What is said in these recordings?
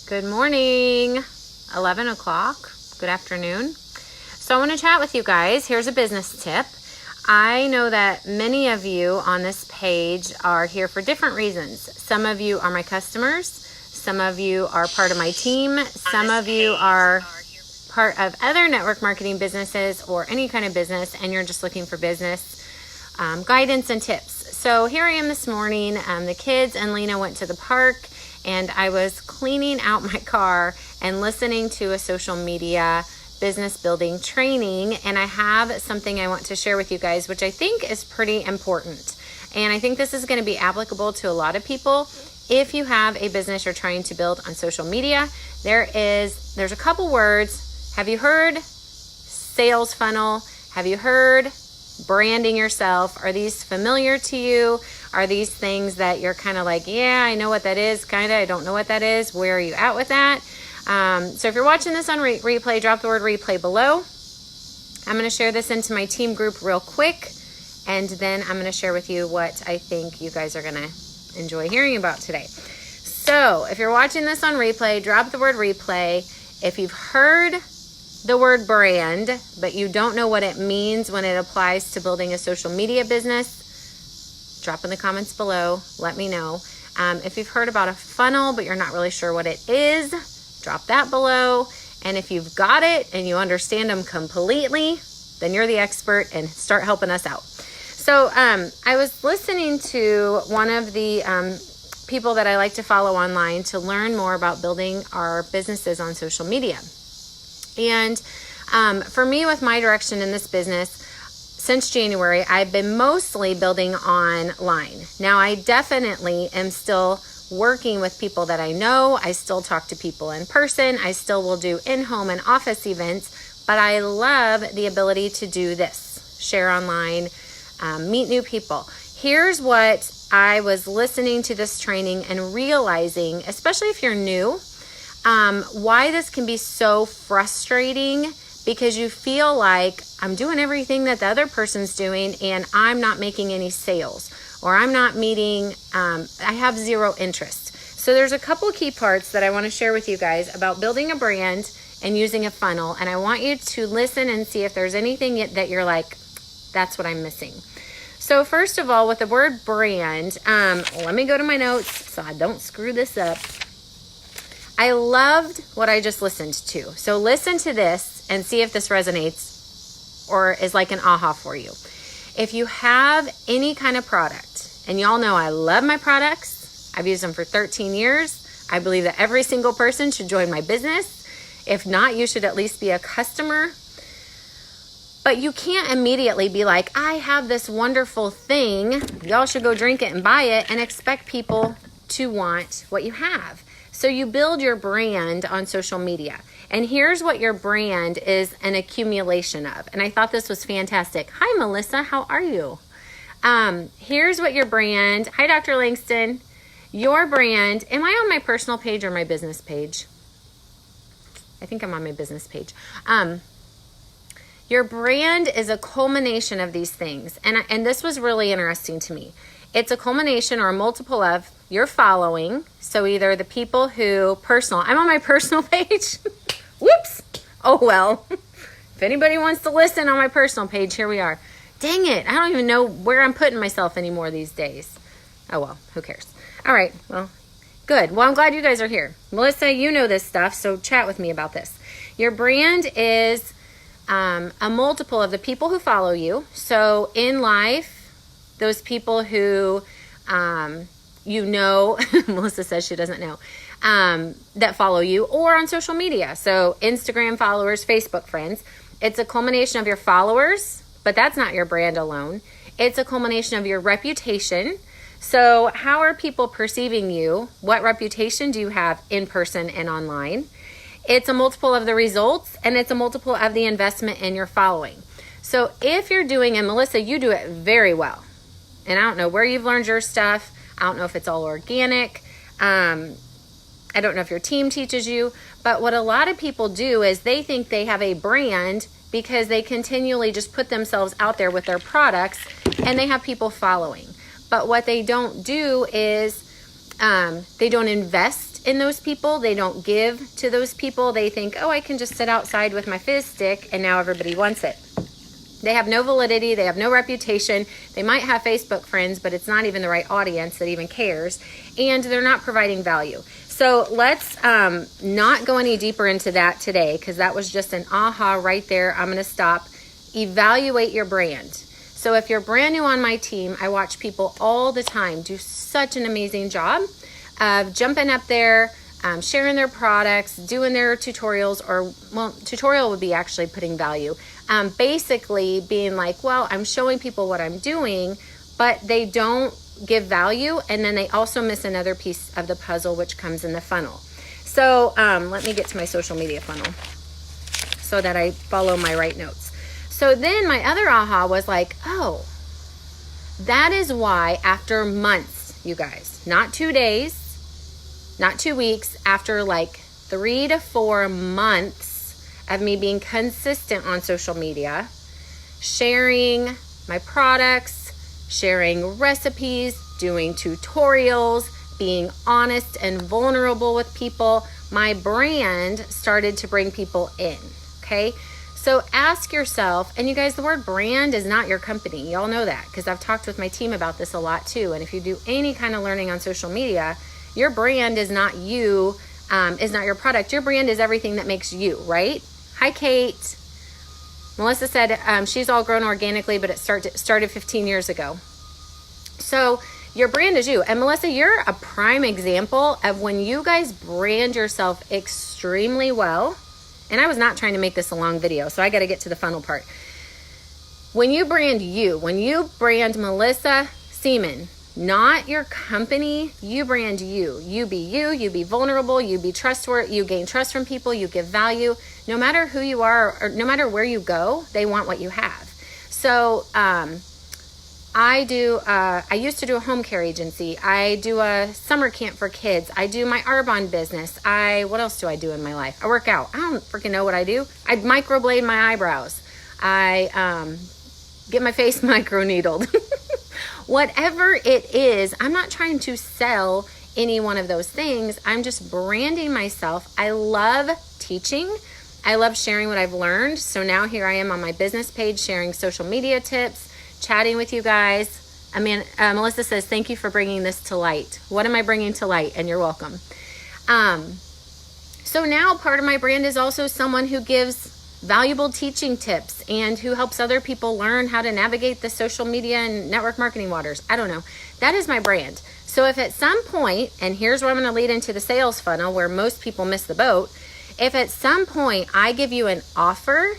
Good morning, 11 o'clock, good afternoon. So I want to chat with you guys. Here's a business tip. I know that many of you on this page are here for different reasons. Some of you are my customers. Some of you are part of my team. Some of you are part of other network marketing businesses or any kind of business, and you're just looking for business guidance and tips. So here I am this morning. The kids and Lena went to the park, and I was cleaning out my car and listening to a social media business building training, and I have something I want to share with you guys, which I think is pretty important. And I think this is going to be applicable to a lot of people. If you have a business you're trying to build on social media, there's a couple words. Have you heard sales funnel? Have you heard branding yourself? Are these familiar to you? Are these things that you're kind of like, yeah, I know what that is, kind of, I don't know what that is. Where are you at with that? So if you're watching this on replay, drop the word replay below. I'm going to share this into my team group real quick, and then I'm going to share with you what I think you guys are going to enjoy hearing about today. So if you're watching this on replay, drop the word replay. If you've heard the word brand, but you don't know what it means when it applies to building a social media business, drop in the comments below. Let me know. If you've heard about a funnel, but you're not really sure what it is, drop that below. And if you've got it and you understand them completely, then you're the expert and start helping us out. So I was listening to one of the people that I like to follow online to learn more about building our businesses on social media. And for me, with my direction in this business, since January, I've been mostly building online. Now, I definitely am still working with people that I know. I still talk to people in person. I still will do in-home and office events, but I love the ability to do this, share online, meet new people. Here's what I was listening to this training and realizing, especially if you're new, why this can be so frustrating, because you feel like I'm doing everything that the other person's doing and I'm not making any sales, or I'm not meeting, I have zero interest. So there's a couple key parts that I want to share with you guys about building a brand and using a funnel. And I want you to listen and see if there's anything that you're like, that's what I'm missing. So first of all, with the word brand, let me go to my notes so I don't screw this up. I loved what I just listened to. So listen to this and see if this resonates or is like an aha for you. If you have any kind of product, and y'all know I love my products, I've used them for 13 years. I believe that every single person should join my business. If not, you should at least be a customer. But you can't immediately be like, I have this wonderful thing, y'all should go drink it and buy it, and expect people to want what you have. So you build your brand on social media. And here's what your brand is an accumulation of. And I thought this was fantastic. Hi, Melissa. How are you? Here's what your brand. Hi, Dr. Langston. Your brand. Am I on my personal page or my business page? I think I'm on my business page. Your brand is a culmination of these things. And this was really interesting to me. It's a culmination or a multiple of your following. So either the people who I'm on my personal page. Whoops. Oh, well, if anybody wants to listen on my personal page, here we are. Dang it. I don't even know where I'm putting myself anymore these days. Oh, well, who cares? All right. Well, good. Well, I'm glad you guys are here. Melissa, you know this stuff, so chat with me about this. Your brand is a multiple of the people who follow you. So in life, those people who, Melissa says she doesn't know, that follow you, or on social media. So Instagram followers, Facebook friends. It's a culmination of your followers, but that's not your brand alone. It's a culmination of your reputation. So how are people perceiving you? What reputation do you have in person and online? It's a multiple of the results, and it's a multiple of the investment in your following. So if you're doing, and Melissa, you do it very well. And I don't know where you've learned your stuff. I don't know if it's all organic. I don't know if your team teaches you, but what a lot of people do is they think they have a brand because they continually just put themselves out there with their products and they have people following. But what they don't do is they don't invest invest in those people. They don't give to those people. They think, oh, I can just sit outside with my fizz stick and now everybody wants it. They have no validity. They have no reputation. They might have Facebook friends, but it's not even the right audience that even cares. And they're not providing value. So let's not go any deeper into that today, because that was just an aha right there. I'm going to stop. Evaluate your brand. So if you're brand new on my team, I watch people all the time do such an amazing job of jumping up there, sharing their products, doing their tutorials, or, well, tutorial would be actually putting value. Basically being like, well, I'm showing people what I'm doing, but they don't give value. And then they also miss another piece of the puzzle, which comes in the funnel. So let me get to my social media funnel so that I follow my right notes. So then my other aha was like, oh, that is why after months, you guys, not 2 days, not 2 weeks, after like 3 to 4 months of me being consistent on social media, sharing my products, sharing recipes, doing tutorials, being honest and vulnerable with people, my brand started to bring people in, okay? So ask yourself, and you guys, the word brand is not your company. Y'all know that because I've talked with my team about this a lot too. And if you do any kind of learning on social media, your brand is not you, is not your product. Your brand is everything that makes you, right? Hi, Kate. Melissa said she's all grown organically, but it started 15 years ago. So your brand is you. And Melissa, you're a prime example of when you guys brand yourself extremely well. And I was not trying to make this a long video, so I got to get to the funnel part. When you brand you, when you brand Melissa Seaman, not your company, you brand you. You be vulnerable, you be trustworthy, you gain trust from people, you give value. No matter who you are or no matter where you go, they want what you have. So I used to do a home care agency. I do a summer camp for kids. I do my Arbonne business. What else do I do in my life? I work out. I don't freaking know what I do. I microblade my eyebrows. I get my face microneedled. Whatever it is, I'm not trying to sell any one of those things. I'm just branding myself. I love teaching. I love sharing what I've learned. So now here I am on my business page sharing social media tips, chatting with you guys. Melissa says, thank you for bringing this to light. What am I bringing to light? And you're welcome. So now part of my brand is also someone who gives valuable teaching tips and who helps other people learn how to navigate the social media and network marketing waters. I don't know. That is my brand. So if at some point, and here's where I'm going to lead into the sales funnel where most people miss the boat. If at some point I give you an offer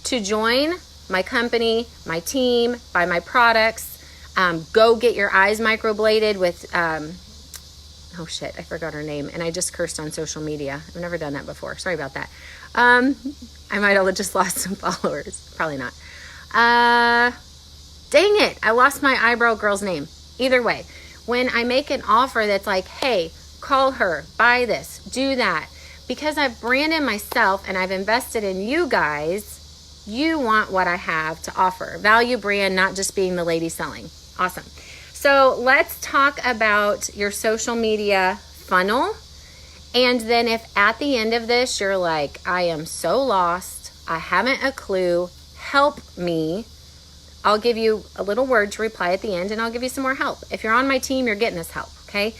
to join my company, my team, buy my products, go get your eyes microbladed with, oh shit, I forgot her name. And I just cursed on social media. I've never done that before. Sorry about that. I might have just lost some followers. Probably not. Dang it. I lost my eyebrow girl's name. Either way, when I make an offer that's like, hey, call her, buy this, do that. Because I've branded myself and I've invested in you guys, you want what I have to offer. Value brand, not just being the lady selling. Awesome. So let's talk about your social media funnel. And then if at the end of this, you're like, I am so lost, I haven't a clue, help me, I'll give you a little word to reply at the end and I'll give you some more help. If you're on my team, you're getting this help, okay?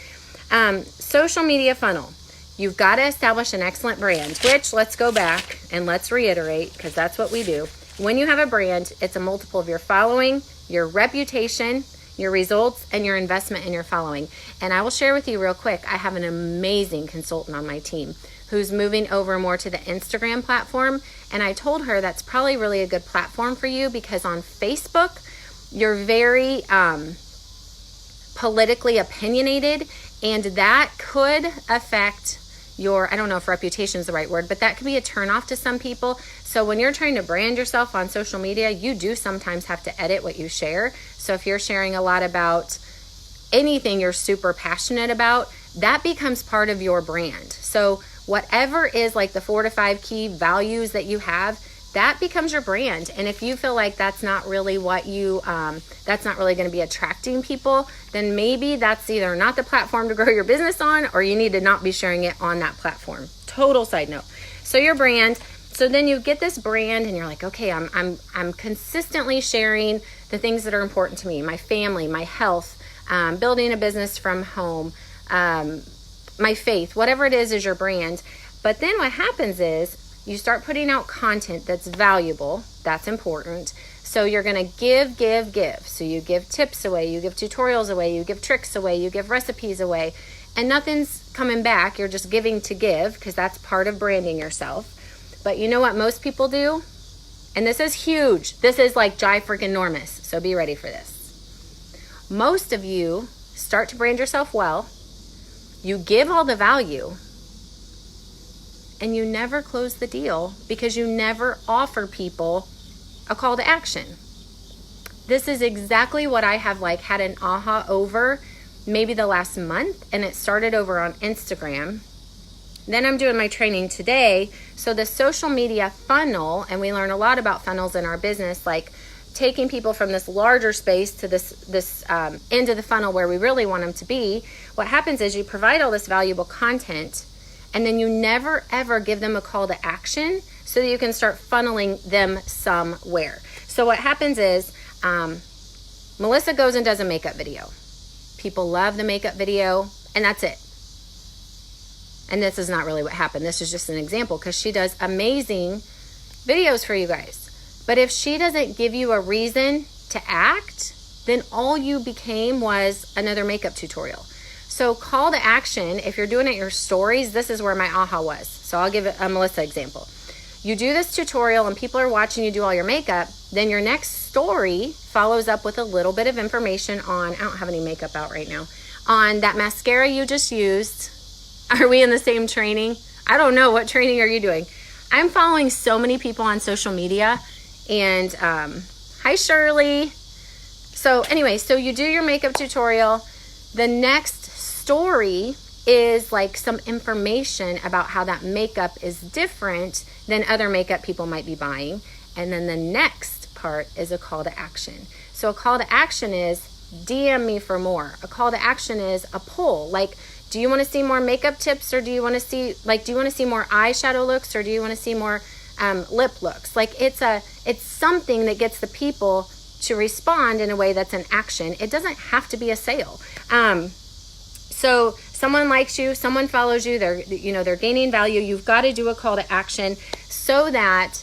Social media funnel. You've got to establish an excellent brand, which let's go back and let's reiterate because that's what we do. When you have a brand, it's a multiple of your following, your reputation, your results, and your investment in your following. And I will share with you real quick, I have an amazing consultant on my team who's moving over more to the Instagram platform. And I told her that's probably really a good platform for you because on Facebook, you're very politically opinionated, and that could affect your, I don't know if reputation is the right word, but that could be a turnoff to some people. So when you're trying to brand yourself on social media, you do sometimes have to edit what you share. So if you're sharing a lot about anything you're super passionate about, that becomes part of your brand. So whatever is like the 4 to 5 key values that you have, that becomes your brand. And if you feel like that's not really what you, that's not really going to be attracting people, then maybe that's either not the platform to grow your business on, or you need to not be sharing it on that platform. Total side note. So your brand. So then you get this brand and you're like, okay, I'm consistently sharing the things that are important to me, my family, my health, building a business from home, my faith, whatever it is your brand. But then what happens is you start putting out content that's valuable. That's important. So you're going to give. So you give tips away, you give tutorials away, you give tricks away, you give recipes away, and nothing's coming back. You're just giving to give, because that's part of branding yourself. But you know what most people do? And this is huge. This is like freaking-normous. So be ready for this. Most of you start to brand yourself well. You give all the value, and you never close the deal because you never offer people a call to action. This is exactly what I have had an aha over maybe the last month, and it started over on Instagram. Then I'm doing my training today. So the social media funnel, and we learn a lot about funnels in our business, like taking people from this larger space to this end of the funnel where we really want them to be. What happens is you provide all this valuable content, and then you never ever give them a call to action so that you can start funneling them somewhere. So what happens is Melissa goes and does a makeup video. People love the makeup video, and that's it. And this is not really what happened. This is just an example, because she does amazing videos for you guys. But if she doesn't give you a reason to act, then all you became was another makeup tutorial. So call to action, if you're doing it in your stories, this is where my aha was. So I'll give a Melissa example. You do this tutorial and people are watching you do all your makeup, then your next story follows up with a little bit of information on, I don't have any makeup out right now, on that mascara you just used. Are we in the same training? I don't know. What training are you doing? I'm following so many people on social media, and hi Shirley. So anyway, so you do your makeup tutorial. The next story is like some information about how that makeup is different than other makeup people might be buying. And then the next part is a call to action. So a call to action is DM me for more. A call to action is a poll. Like, do you want to see more makeup tips, or do you want to see more eyeshadow looks, or do you want to see more lip looks? Like, it's something that gets the people to respond in a way that's an action. It doesn't have to be a sale. So someone likes you, someone follows you, they're gaining value. You've got to do a call to action so that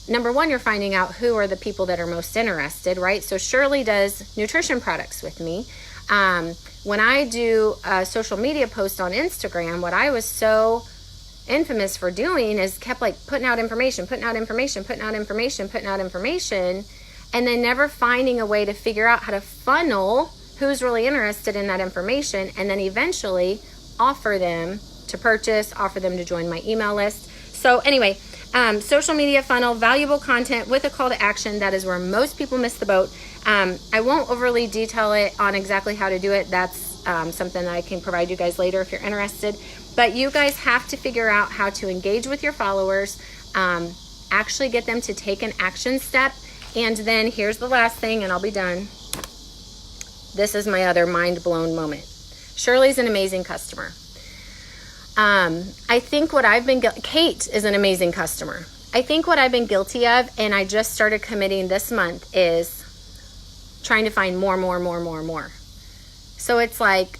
number one, you're finding out who are the people that are most interested, right? So Shirley does nutrition products with me. When I do a social media post on Instagram, what I was so infamous for doing is kept putting out information, and then never finding a way to figure out how to funnel who's really interested in that information, and then eventually offer them to purchase, offer them to join my email list. So anyway, social media funnel, valuable content with a call to action. That is where most people miss the boat. I won't overly detail it on exactly how to do it. That's something that I can provide you guys later if you're interested. But you guys have to figure out how to engage with your followers, actually get them to take an action step. And then here's the last thing, and I'll be done. This is my other mind-blown moment. Shirley's an amazing customer. I think what I've been... Kate is an amazing customer. I think what I've been guilty of, and I just started committing this month, is trying to find more. So it's like,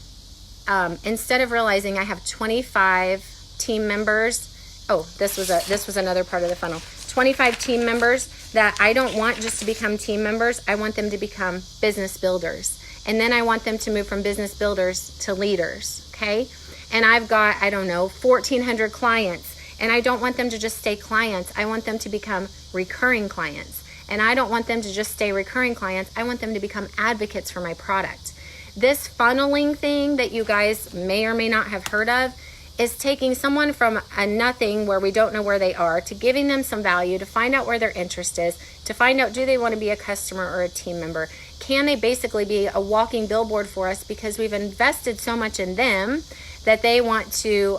instead of realizing I have 25 team members... Oh, this was another part of the funnel. 25 team members that I don't want just to become team members. I want them to become business builders. And then I want them to move from business builders to leaders, okay? And I've got, 1,400 clients. And I don't want them to just stay clients. I want them to become recurring clients. And I don't want them to just stay recurring clients. I want them to become advocates for my product. This funneling thing that you guys may or may not have heard of is taking someone from a nothing where we don't know where they are to giving them some value, to find out where their interest is, to find out, do they want to be a customer or a team member, can they basically be a walking billboard for us because we've invested so much in them that they want to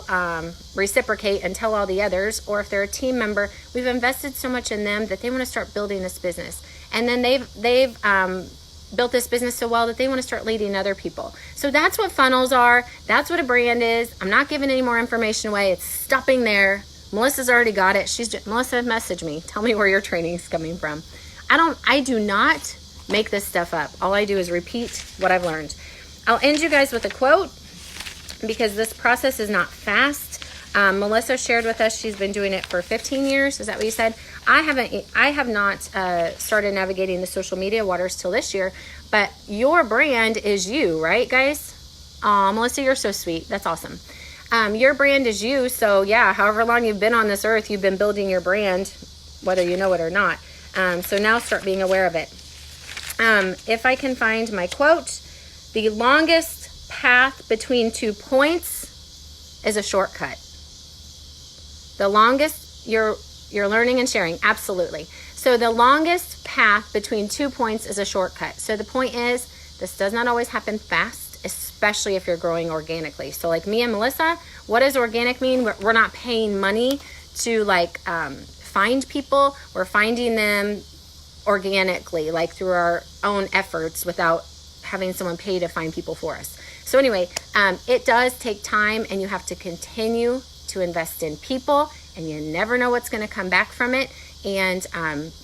reciprocate and tell all the others, or if they're a team member, we've invested so much in them that they want to start building this business. And then they've built this business so well that they want to start leading other people. So that's what funnels are. That's what a brand is. I'm not giving any more information away. It's stopping there. Melissa's already got it. Melissa, message me. Tell me where your training is coming from. I do not make this stuff up. All I do is repeat what I've learned. I'll end you guys with a quote because this process is not fast. Melissa shared with us she's been doing it for 15 years. Is that what you said? I have not started navigating the social media waters till this year, but your brand is you, right, guys? Melissa, you're so sweet. That's awesome. Your brand is you. So yeah, however long you've been on this earth, you've been building your brand, whether you know it or not. So now start being aware of it. If I can find my quote, the longest path between 2 points is a shortcut. The longest, you're learning and sharing, absolutely. So the longest path between 2 points is a shortcut. So the point is, this does not always happen fast, especially if you're growing organically. So like me and Melissa, what does organic mean? We're not paying money to find people. We're finding them organically, like through our own efforts without having someone pay to find people for us. So anyway, it does take time, and you have to continue to invest in people, and you never know what's going to come back from it. And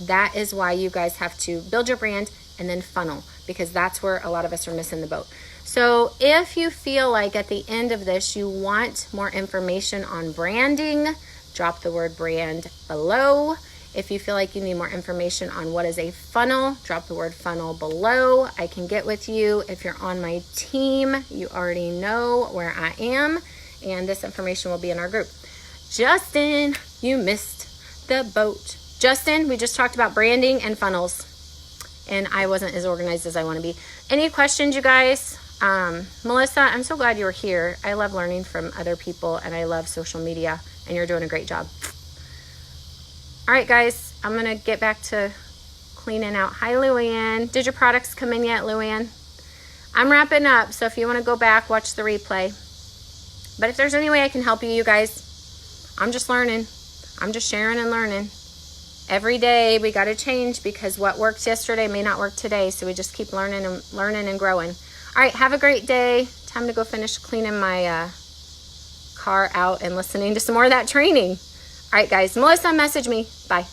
that is why you guys have to build your brand and then funnel, because that's where a lot of us are missing the boat. So if you feel like at the end of this you want more information on branding, drop the word brand below. If you feel like you need more information on what is a funnel, drop the word funnel below. I can get with you. If you're on my team, you already know where I am, and this information will be in our group. Justin, you missed the boat. Justin, we just talked about branding and funnels, and I wasn't as organized as I want to be. Any questions, you guys? Melissa, I'm so glad you're here. I love learning from other people, and I love social media, and you're doing a great job. All right, guys, I'm going to get back to cleaning out. Hi, Luann. Did your products come in yet, Luann? I'm wrapping up, so if you want to go back, watch the replay. But if there's any way I can help you, you guys, I'm just learning. I'm just sharing and learning. Every day we got to change, because what worked yesterday may not work today, so we just keep learning and growing. All right, have a great day. Time to go finish cleaning my car out and listening to some more of that training. All right, guys, Melissa, message me. Bye.